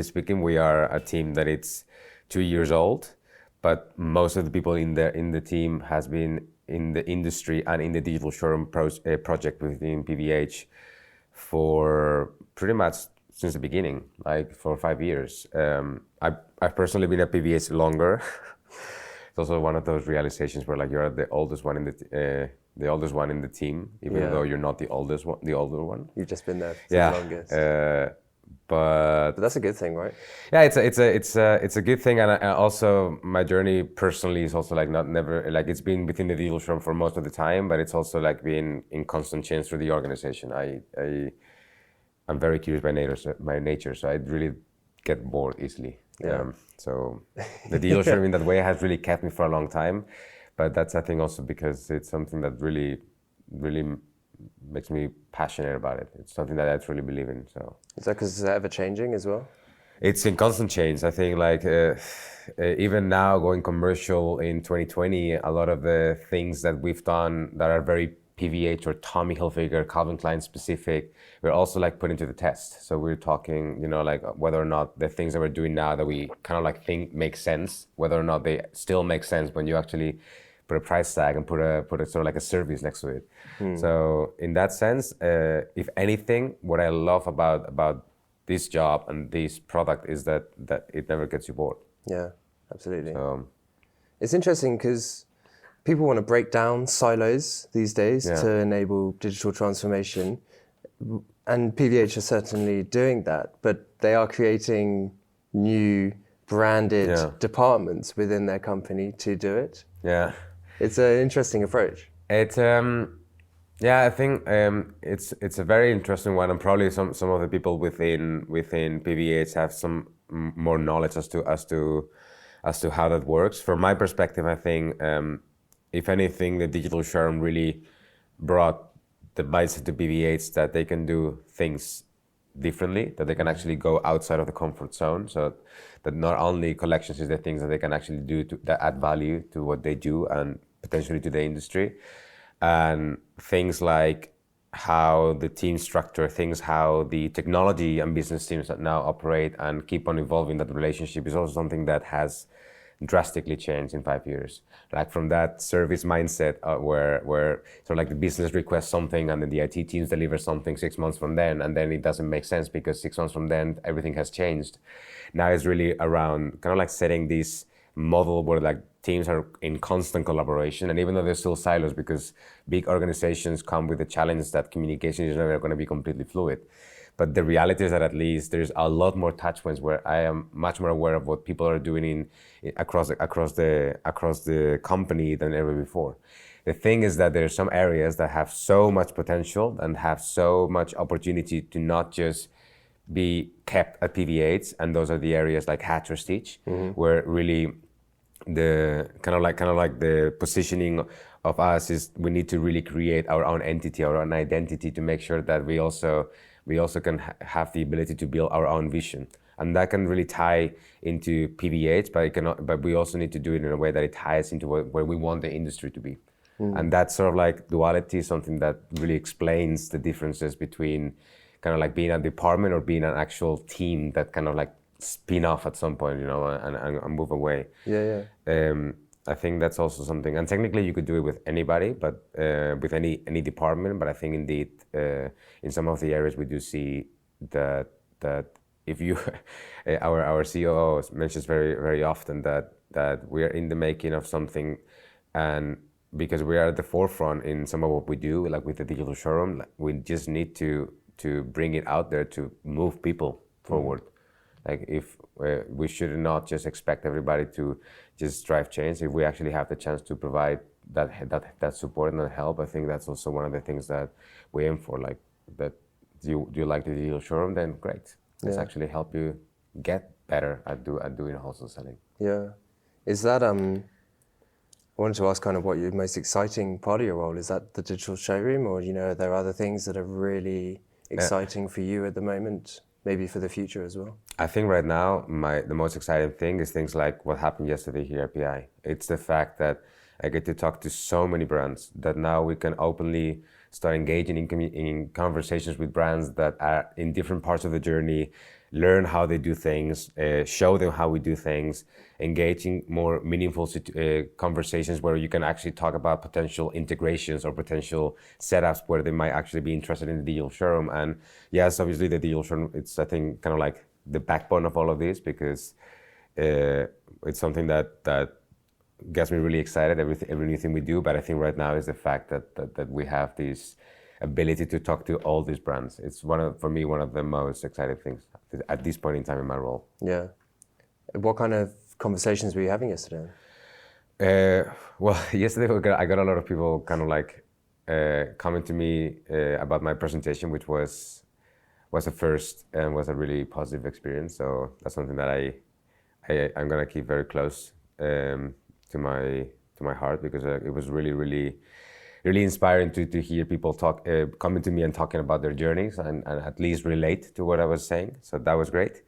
speaking, we are a team that it's 2 years old, but most of the people in the team has been in the industry and in the digital showroom project within PVH for pretty much since the beginning, like for 5 years. I've personally been at PVH longer. It's also one of those realizations where like you're the oldest one in the team, even though you're not the oldest one, the older one. You've just been there for the longest. But that's a good thing, right? Yeah, it's a good thing, and also my journey personally is also like never like it's been within the digital showroom for most of the time, but it's also like been in constant change through the organization. I'm very curious by nature, so I really get bored easily. Yeah. So the digital showroom in that way has really kept me for a long time, but that's I think also because it's something that really makes me passionate about it. It's something that I truly believe in. So is that because it's ever changing as well? It's in constant change. I think like even now going commercial in 2020, a lot of the things that we've done that are very PVH or Tommy Hilfiger, Calvin Klein specific, we're also like putting to the test. So we're talking, like whether or not the things that we're doing now that we kind of like think make sense, whether or not they still make sense when you actually put a price tag and put a sort of like a service next to it. So in that sense, if anything, what I love about this job and this product is that it never gets you bored. Yeah, absolutely. So it's interesting because people want to break down silos these days to enable digital transformation, and PVH are certainly doing that, but they are creating new branded departments within their company to do it. Yeah. It's an interesting approach. It's I think it's a very interesting one, and probably some of the people within PVH have some more knowledge as to how that works. From my perspective, I think if anything, the digital showroom really brought the mindset to PVH that they can do things differently, that they can actually go outside of the comfort zone. So that not only collections is the things that they can actually do that add value to what they do and potentially to the industry, and things like how the team structure, how the technology and business teams that now operate and keep on evolving that relationship is also something that has drastically changed in 5 years. Like from that service mindset where sort of like the business requests something and then the IT teams deliver something 6 months from then, and then it doesn't make sense because 6 months from then everything has changed. Now it's really around kind of like setting this model where like teams are in constant collaboration, and even though there's still silos because big organizations come with the challenge that communication is never going to be completely fluid. But the reality is that at least there's a lot more touch points where I am much more aware of what people are doing across the company than ever before. The thing is that there are some areas that have so much potential and have so much opportunity to not just be kept at PVH, and those are the areas like Hatch or Stitch, where really the kind of like the positioning of us is we need to really create our own entity, our own identity, to make sure that we also can have the ability to build our own vision, and that can really tie into PVH, but we also need to do it in a way that it ties into where we want the industry to be. And that sort of like duality is something that really explains the differences between kind of like being a department or being an actual team that kind of like spin off at some point, and move away. I think that's also something, and technically you could do it with anybody, but with any department. But I think indeed, in some of the areas we do see that if you, our COO mentions very very often that we are in the making of something, and because we are at the forefront in some of what we do, like with the digital showroom, we just need to bring it out there to move people forward. Like if we should not just expect everybody to just drive change. If we actually have the chance to provide that support and that help, I think that's also one of the things that we aim for. Like that, do you like the digital showroom? Then great. Let's actually help you get better at doing wholesale selling. Yeah, is that I wanted to ask kind of what your most exciting part of your role is. That the digital showroom, or are there other things that are really exciting for you at the moment? Maybe for the future as well? I think right now, the most exciting thing is things like what happened yesterday here at PI. It's the fact that I get to talk to so many brands that now we can openly start engaging in conversations with brands that are in different parts of the journey, learn how they do things, show them how we do things, engaging more meaningful conversations where you can actually talk about potential integrations or potential setups where they might actually be interested in the digital showroom. And yes, obviously the digital showroom, it's, I think, kind of like the backbone of all of this, because it's something that gets me really excited every new thing we do. But I think right now is the fact that we have this ability to talk to all these brands. It's for me one of the most exciting things at this point in time in my role. Yeah. What kind of conversations were you having yesterday? Well, yesterday I got a lot of people kind of like coming to me about my presentation, which was a first and was a really positive experience. So that's something that I'm gonna keep very close to my heart, because it was really inspiring to hear people coming to me and talking about their journeys and at least relate to what I was saying. So that was great.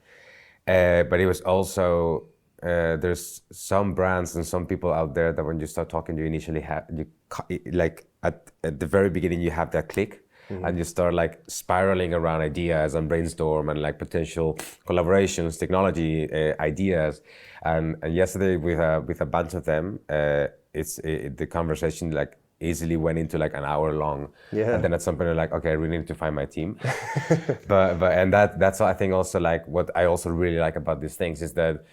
But it was also, there's some brands and some people out there that when you start talking, you initially like at the very beginning, you have that click. Mm-hmm. And you start like spiraling around ideas and brainstorm and like potential collaborations, technology ideas. And yesterday with a bunch of them, the conversation like easily went into like an hour long. Yeah. And then at some point, I'm like, okay, I really need to find my team. but that's I think also like what I also really like about these things is that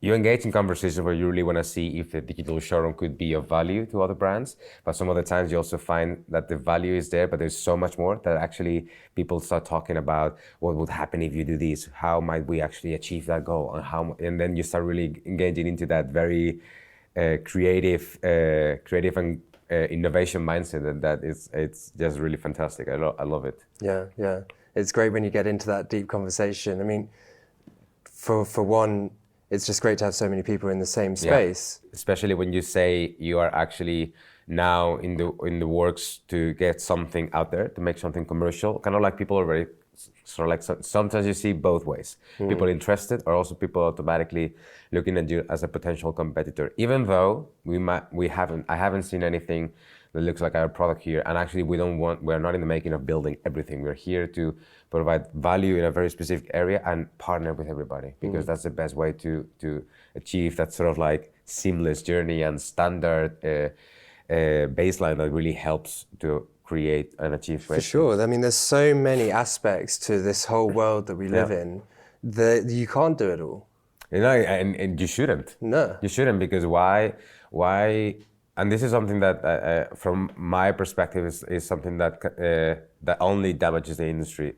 you engage in conversations where you really want to see if the digital showroom could be of value to other brands. But some other times you also find that the value is there, but there's so much more that actually people start talking about what would happen if you do this, how might we actually achieve that goal, and then you start really engaging into that very creative and innovation mindset, and it's just really fantastic. I love it. Yeah. It's great when you get into that deep conversation. I mean, for one, it's just great to have so many people in the same space. Yeah. Especially when you say you are actually now in the works to get something out there, to make something commercial. Kind of like people already sort of like sometimes you see both ways. Mm. People interested, or also people automatically looking at you as a potential competitor. Even though I haven't seen anything that looks like our product here, and actually we're not in the making of building everything. We're here to provide value in a very specific area and partner with everybody, because that's the best way to achieve that sort of like seamless journey and standard baseline that really helps to create and achieve. For sure. I mean, there's so many aspects to this whole world that we live in that you can't do it all. You know, and you shouldn't. No. You shouldn't, because why? And this is something that, from my perspective, is something that only damages the industry.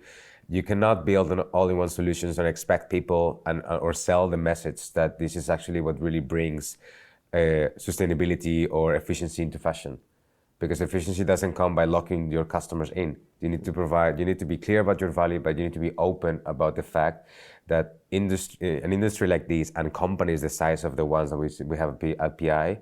You cannot build an all-in-one solutions and expect people or sell the message that this is actually what really brings sustainability or efficiency into fashion. Because efficiency doesn't come by locking your customers in. You need to be clear about your value, but you need to be open about the fact that an industry like this and companies the size of the ones that we have at PI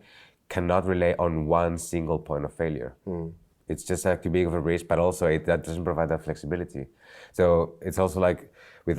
cannot rely on one single point of failure. Mm. It's just like too big of a risk, but also that doesn't provide that flexibility. So it's also like with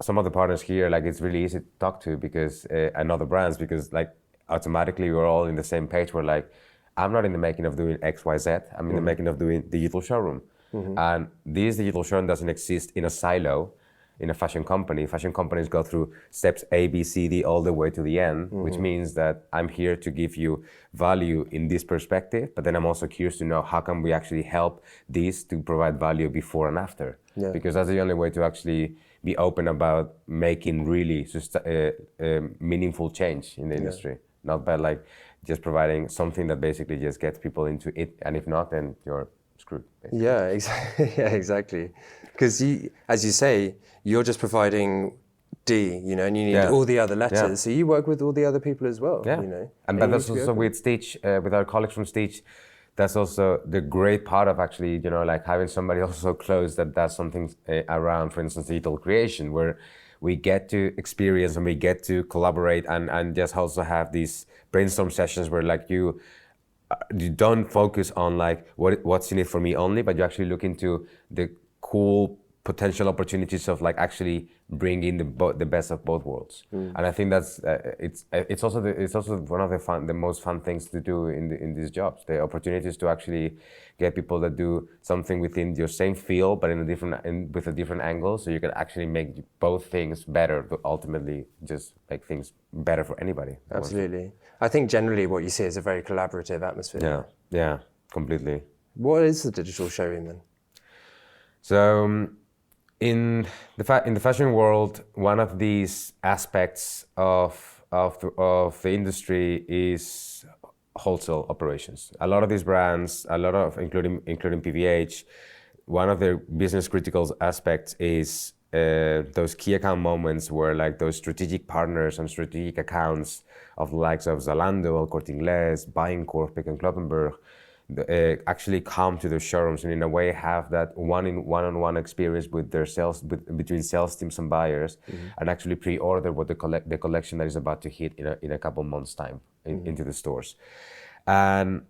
some other partners here, like it's really easy to talk to because and other brands, because like automatically we're all in the same page. We're like, I'm not in the making of doing X, Y, Z. I'm in the making of doing digital showroom. Mm-hmm. And this digital showroom doesn't exist in a silo in a fashion company. Fashion companies go through steps A, B, C, D all the way to the end, which means that I'm here to give you value in this perspective, but then I'm also curious to know how can we actually help this to provide value before and after. Yeah. Because that's the only way to actually be open about making really meaningful change in the industry. Not by like just providing something that basically just gets people into it, and if not, then you're screwed. Basically. Yeah, exactly. Because as you say, you're just providing D, and you need all the other letters. Yeah. So you work with all the other people as well. Yeah. And but that's also with Stitch, with our colleagues from Stitch. That's also the great part of actually, like having somebody also close that does something around, for instance, digital creation, where we get to experience and we get to collaborate and just also have these brainstorm sessions where like you don't focus on like what's in it for me only, but you actually look into the cool potential opportunities of like actually bringing the best of both worlds. And I think that's it's also one of the most fun things to do in these jobs. The opportunities to actually get people that do something within your same field but with a different angle, so you can actually make both things better, but ultimately just make things better for anybody. Absolutely. I think generally what you see is a very collaborative atmosphere. Yeah, completely. What is the digital showroom then? So in the fashion world, one of these aspects of the industry is wholesale operations. A lot of these brands, including PVH, one of their business critical aspects is those key account moments where like those strategic partners and strategic accounts of the likes of Zalando, El Corte Inglés, Bijenkorf, Pick and Kloppenburg actually come to their showrooms and in a way have that one-on-one experience with their between sales teams and buyers, and actually pre-order what the collection that is about to hit in a couple months time into the stores. And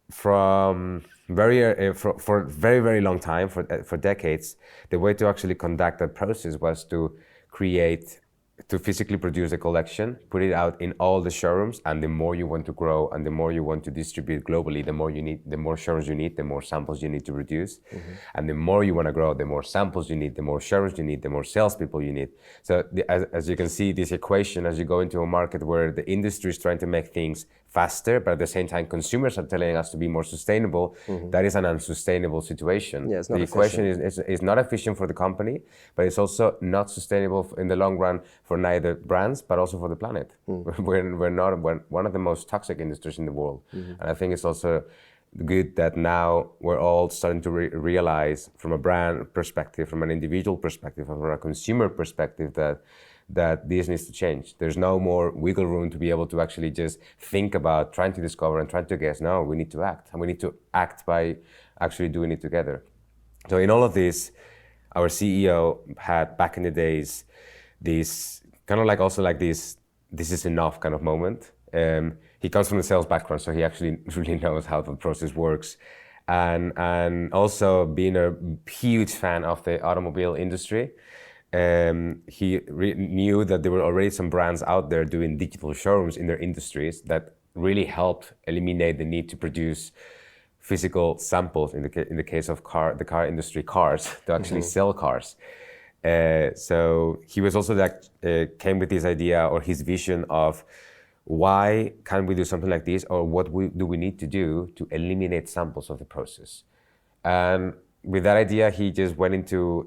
from for very, very long time, for decades, the way to actually conduct that process was to physically produce a collection, put it out in all the showrooms, and the more you want to grow and the more you want to distribute globally, the more showrooms you need, the more samples you need to produce. And the more you want to grow, the more samples you need, the more showrooms you need, the more salespeople you need. So as you can see, this equation, as you go into a market where the industry is trying to make things faster, but at the same time consumers are telling us to be more sustainable, that is an unsustainable situation. Yeah, it's not the efficient. equation is not efficient for the company, but it's also not sustainable in the long run for neither brands, but also for the planet. We're one of the most toxic industries in the world. And I think it's also good that now we're all starting to realize from a brand perspective, from an individual perspective, from a consumer perspective, that this needs to change. There's no more wiggle room to be able to actually just think about trying to discover and trying to guess. No, we need to act. And we need to act by actually doing it together. So in all of this, our CEO had back in the days this kind of like also like this is enough kind of moment. He comes from the sales background, so he actually really knows how the process works. And also being a huge fan of the automobile industry, he knew that there were already some brands out there doing digital showrooms in their industries that really helped eliminate the need to produce physical samples in the case of the car industry, cars, to actually sell cars. So he was also came with this idea or his vision of why can't we do something like this, or what do we need to do to eliminate samples of the process. And with that idea, he just went into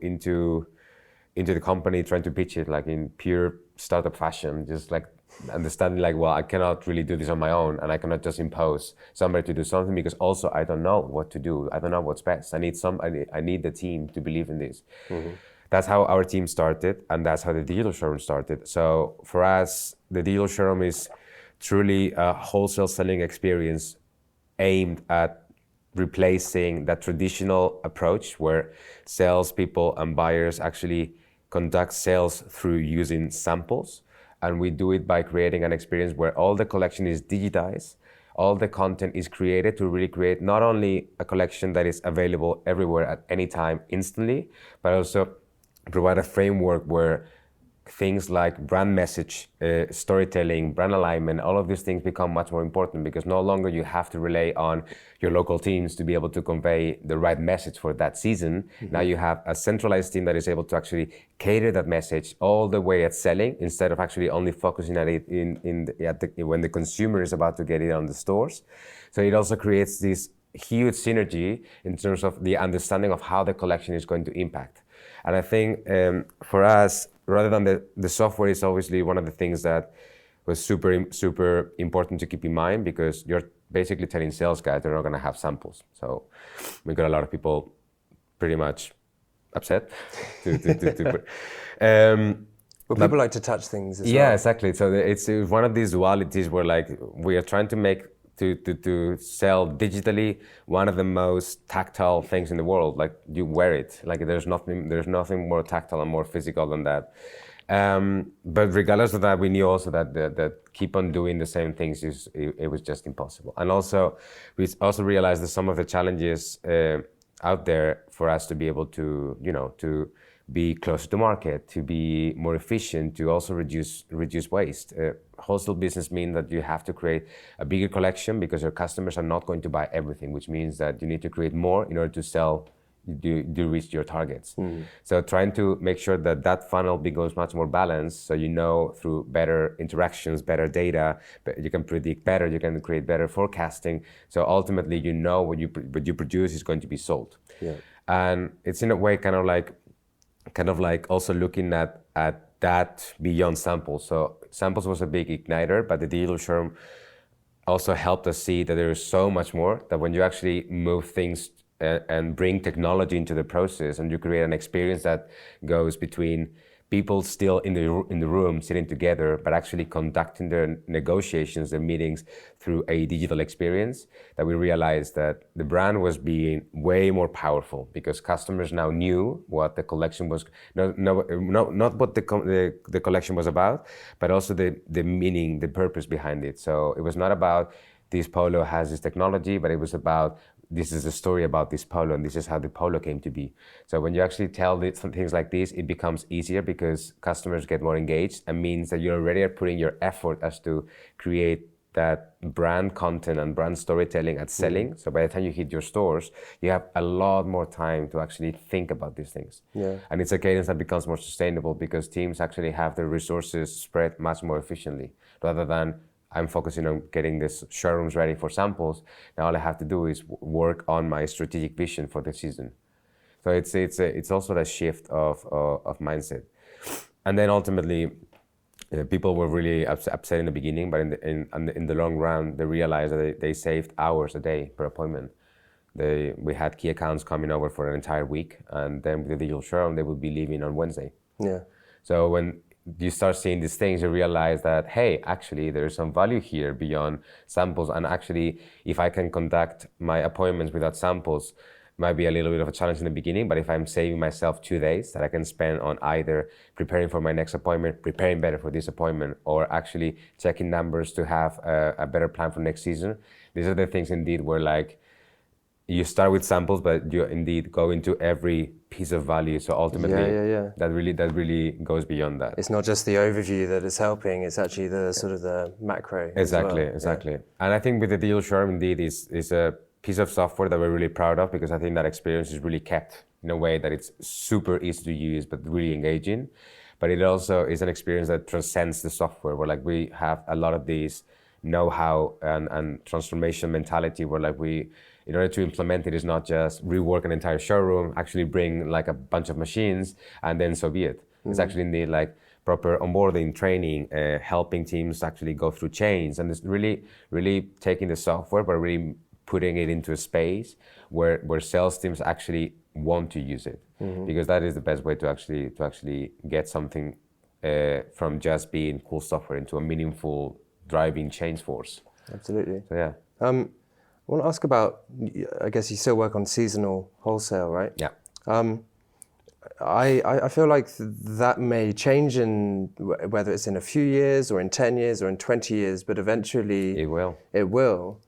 the company trying to pitch it like in pure startup fashion, just like understanding like, well, I cannot really do this on my own, and I cannot just impose somebody to do something because also I don't know what to do. I don't know what's best. I need the team to believe in this. That's how our team started, and that's how the Digital Showroom started. So for us, the Digital Showroom is truly a wholesale selling experience aimed at replacing that traditional approach where salespeople and buyers actually conduct sales through using samples. And we do it by creating an experience where all the collection is digitized, all the content is created to really create not only a collection that is available everywhere at any time instantly, but also provide a framework where things like brand message, storytelling, brand alignment, all of these things become much more important because no longer you have to rely on your local teams to be able to convey the right message for that season. Now you have a centralized team that is able to actually cater that message all the way at selling instead of actually only focusing at it when the consumer is about to get it on the stores. So it also creates this huge synergy in terms of the understanding of how the collection is going to impact. And I think for us, rather than the software is obviously one of the things that was super important to keep in mind because you're basically telling sales guys they're not going to have samples. So we got a lot of people pretty much upset. Well, people like to touch things as well. Yeah, exactly. So it's one of these dualities where like we are trying to make to sell digitally one of the most tactile things in the world. Like you wear it. Like there's nothing more tactile and more physical than that. But regardless of that, we knew also that keep on doing the same things it was just impossible. And also we also realized that some of the challenges out there for us to be able to to be closer to market, to be more efficient, to also reduce waste. Wholesale business means that you have to create a bigger collection because your customers are not going to buy everything, which means that you need to create more in order to sell, do reach your targets. So trying to make sure that that funnel becomes much more balanced, so you know through better interactions, better data, you can predict better, you can create better forecasting. So ultimately, you know what you produce is going to be sold. Yeah. And it's in a way kind of like also looking at that beyond samples. So samples was a big igniter, but the digital showroom also helped us see that there is so much more, that when you actually move things and bring technology into the process, and you create an experience that goes between people still in the room sitting together, but actually conducting their negotiations and meetings through a digital experience, that we realized that the brand was being way more powerful because customers now knew what the collection was, not what the collection was about, but also the meaning, the purpose behind it. So it was not about this polo has this technology, but it was about this is a story about this polo, and this is how the polo came to be. So when you actually tell some things like this, it becomes easier because customers get more engaged, and means that you already are putting your effort as to create that brand content and brand storytelling at selling. So by the time you hit your stores, you have a lot more time to actually think about these things. Yeah. And it's a cadence that becomes more sustainable because teams actually have their resources spread much more efficiently, rather than I'm focusing on getting this showrooms ready for samples. Now all I have to do is work on my strategic vision for the season. So it's also a shift of mindset. And then ultimately, people were really upset in the beginning, but in the long run, they realized that they saved hours a day per appointment. We had key accounts coming over for an entire week, and then with the digital showroom, they would be leaving on Wednesday. Yeah. So when you start seeing these things, you realize that, hey, actually there's some value here beyond samples. And actually, if I can conduct my appointments without samples, might be a little bit of a challenge in the beginning, but if I'm saving myself 2 days that I can spend on either preparing for my next appointment, preparing better for this appointment, or actually checking numbers to have a better plan for next season, these are the things indeed where like, you start with samples, but you indeed go into every piece of value. So ultimately, that really goes beyond that. It's not just the overview that is helping; it's actually the sort of the macro. Exactly, as well. exactly. Yeah. And I think with the Digital Showroom, indeed, is a piece of software that we're really proud of, because I think that experience is really kept in a way that it's super easy to use, but really engaging. But it also is an experience that transcends the software, where like we have a lot of these know-how and transformation mentality, where like in order to implement it, is not just rework an entire showroom, actually bring like a bunch of machines, and then so be it. It's actually indeed like proper onboarding, training, helping teams actually go through change, and it's really taking the software, but really putting it into a space where sales teams actually want to use it, because that is the best way to actually get something from just being cool software into a meaningful driving change force. Absolutely. So yeah. I want to ask about, I guess you still work on seasonal wholesale, right? Yeah. I feel like that may change in whether it's in a few years or in 10 years or in 20 years, but eventually It will. It will.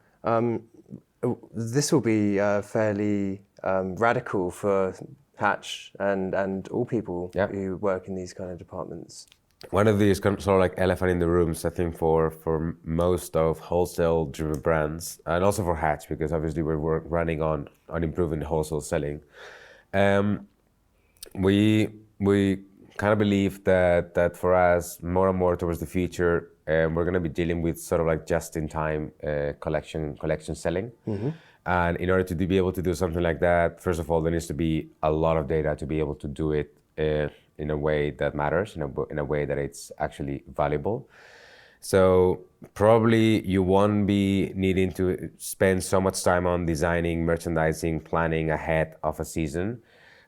This will be fairly radical for Hatch and all people who work in these kind of departments. One of these sort of like elephant in the rooms, I think, for most of wholesale-driven brands, and also for Hatch, because obviously we're running on improving the wholesale selling. We kind of believe that for us, more and more towards the future, we're going to be dealing with sort of like just-in-time collection selling. And in order to be able to do something like that, first of all, there needs to be a lot of data to be able to do it in a way that matters, in a way that it's actually valuable. So probably you won't be needing to spend so much time on designing, merchandising, planning ahead of a season.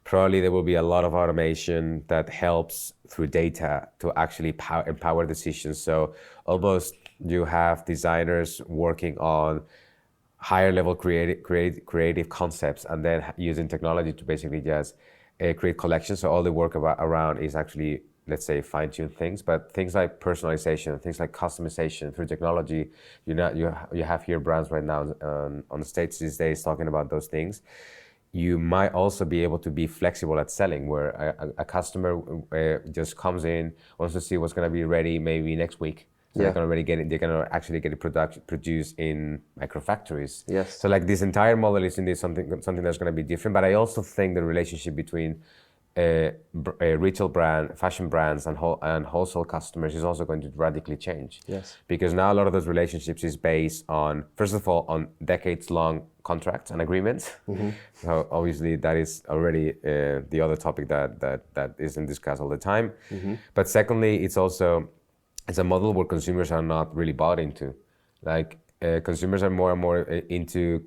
Probably there will be a lot of automation that helps through data to actually empower decisions. So almost you have designers working on higher level creative concepts, and then using technology to basically just create collections. So all the work around is actually, let's say, fine-tune things, but things like personalization, things like customization through technology. You have here brands right now on the States these days talking about those things. you might also be able to be flexible at selling, where a customer just comes in, wants to see what's going to be ready maybe next week. So they can already get it. They can actually get it produced in micro factories. Yes. So like this entire model is indeed something that's going to be different. But I also think the relationship between retail fashion brands and wholesale customers is also going to radically change. Yes. Because now a lot of those relationships is based on, first of all, on decades-long contracts and agreements. Mm-hmm. So obviously that is already the other topic that isn't discussed all the time. Mm-hmm. But secondly, it's a model where consumers are not really bought into. Like consumers are more and more into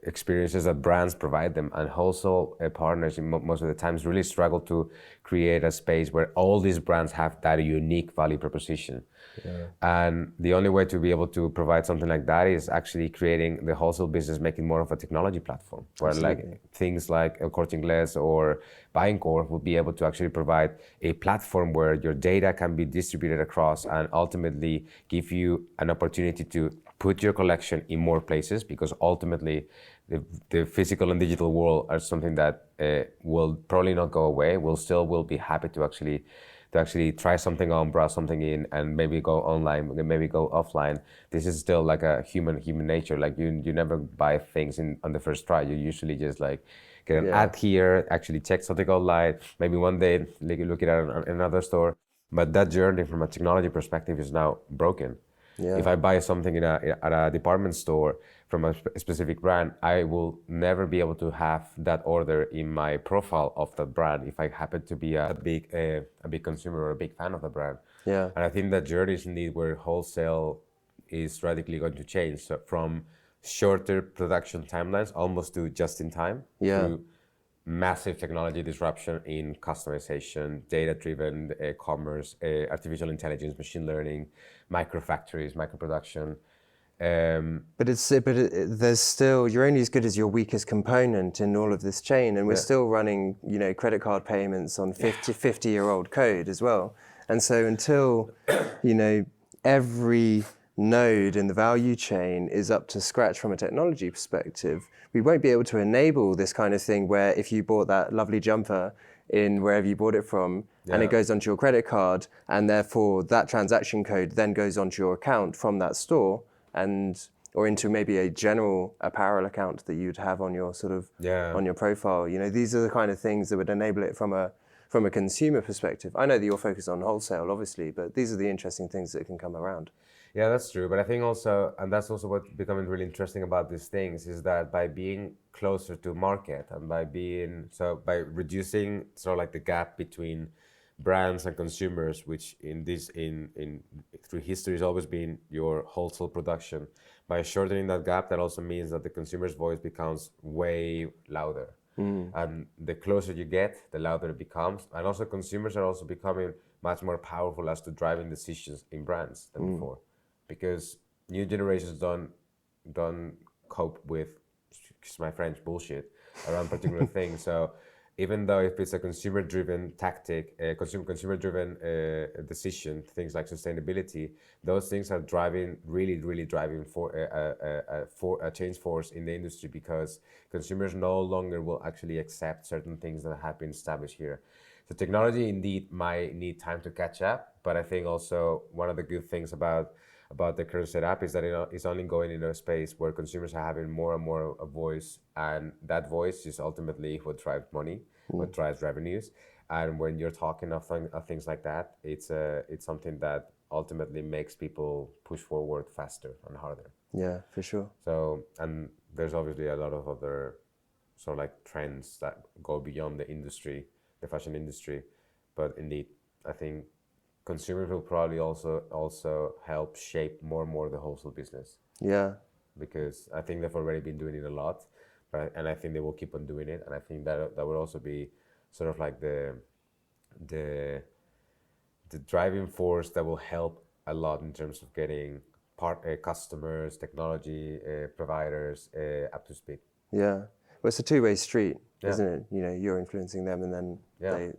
experiences that brands provide them, and wholesale partners most of the times really struggle to create a space where all these brands have that unique value proposition. Yeah. And the only way to be able to provide something like that is actually creating the wholesale business, making more of a technology platform, where like things like El Corte Inglés or Buying Core will be able to actually provide a platform where your data can be distributed across and ultimately give you an opportunity to put your collection in more places, because ultimately the physical and digital world are something that will probably not go away. We'll be happy to actually try something on, browse something in, and maybe go online, maybe go offline. This is still like a human nature. Like you never buy things on the first try. You usually just like get an ad here, actually check something online, maybe one day look it at another store. But that journey from a technology perspective is now broken. Yeah. If I buy something at a department store from a specific brand, I will never be able to have that order in my profile of that brand if I happen to be a big consumer or a big fan of the brand. Yeah. And I think that journey is indeed where wholesale is radically going to change. So from shorter production timelines, almost to just in time, to massive technology disruption in customization, data-driven commerce, artificial intelligence, machine learning, micro factories, micro production. But there's still, you're only as good as your weakest component in all of this chain, and we're still running, credit card payments on 50-year-old code as well. And so until, every node in the value chain is up to scratch from a technology perspective, we won't be able to enable this kind of thing where if you bought that lovely jumper in wherever you bought it from, and it goes onto your credit card, and therefore that transaction code then goes onto your account from that store, or into maybe a general apparel account that you'd have on your on your profile. These are the kind of things that would enable it from a consumer perspective. I know that you're focused on wholesale, obviously, but these are the interesting things that can come around. Yeah, that's true. But I think also, and that's also what's becoming really interesting about these things, is that by being closer to market and by reducing sort of like the gap between brands and consumers, which through history has always been your wholesale production, by shortening that gap, that also means that the consumer's voice becomes way louder. And the closer you get, the louder it becomes. And also consumers are also becoming much more powerful as to driving decisions in brands than before. Because new generations don't cope with, excuse my French, bullshit around particular things. So even though if it's a consumer-driven tactic, consumer-driven decision, things like sustainability, those things are really driving for a change force in the industry, because consumers no longer will actually accept certain things that have been established here. So technology indeed might need time to catch up, but I think also one of the good things about the current setup is that it's only going in a space where consumers are having more and more a voice, and that voice is ultimately what drives money, what drives revenues. And when you're talking of things like that, it's something that ultimately makes people push forward faster and harder. Yeah, for sure. So, and there's obviously a lot of other sort of like trends that go beyond the industry, the fashion industry, but indeed, I think consumers will probably also help shape more and more the wholesale business. Yeah. Because I think they've already been doing it a lot, and I think they will keep on doing it. And I think that would also be sort of like the driving force that will help a lot in terms of getting customers, technology providers up to speed. Yeah. Well, it's a two-way street, isn't it? You're influencing them, and then they,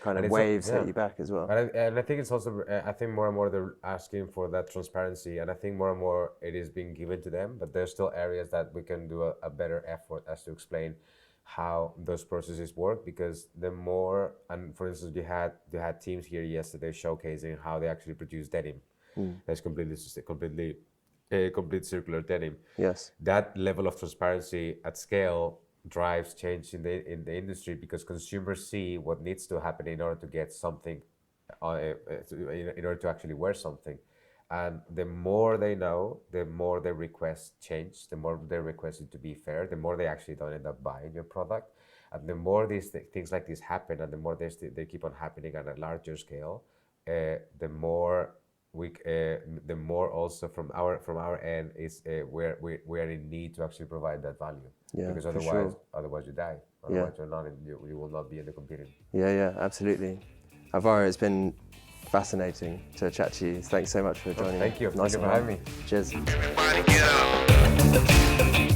kind of waves at you back as well. And I think it's also, I think more and more they're asking for that transparency, and I think more and more it is being given to them, but there's still areas that we can do a better effort as to explain how those processes work, because the more, and for instance, you had teams here yesterday showcasing how they actually produce denim. That's complete circular denim. Yes. That level of transparency at scale drives change in the industry, because consumers see what needs to happen in order to get something, in order to actually wear something. And the more they know, the more their requests change, the more they request it to be fair, the more they actually don't end up buying your product. And the more these things like this happen, and the more they keep on happening at a larger scale, the more the more also from our end is we are in need to actually provide that value. Yeah, Because for otherwise you die. Otherwise you will not be in the competing. Yeah, absolutely. Alvaro, it's been fascinating to chat to you. Thanks so much for joining. Thank you. Nice Thank you for having me. Cheers. Everybody get up.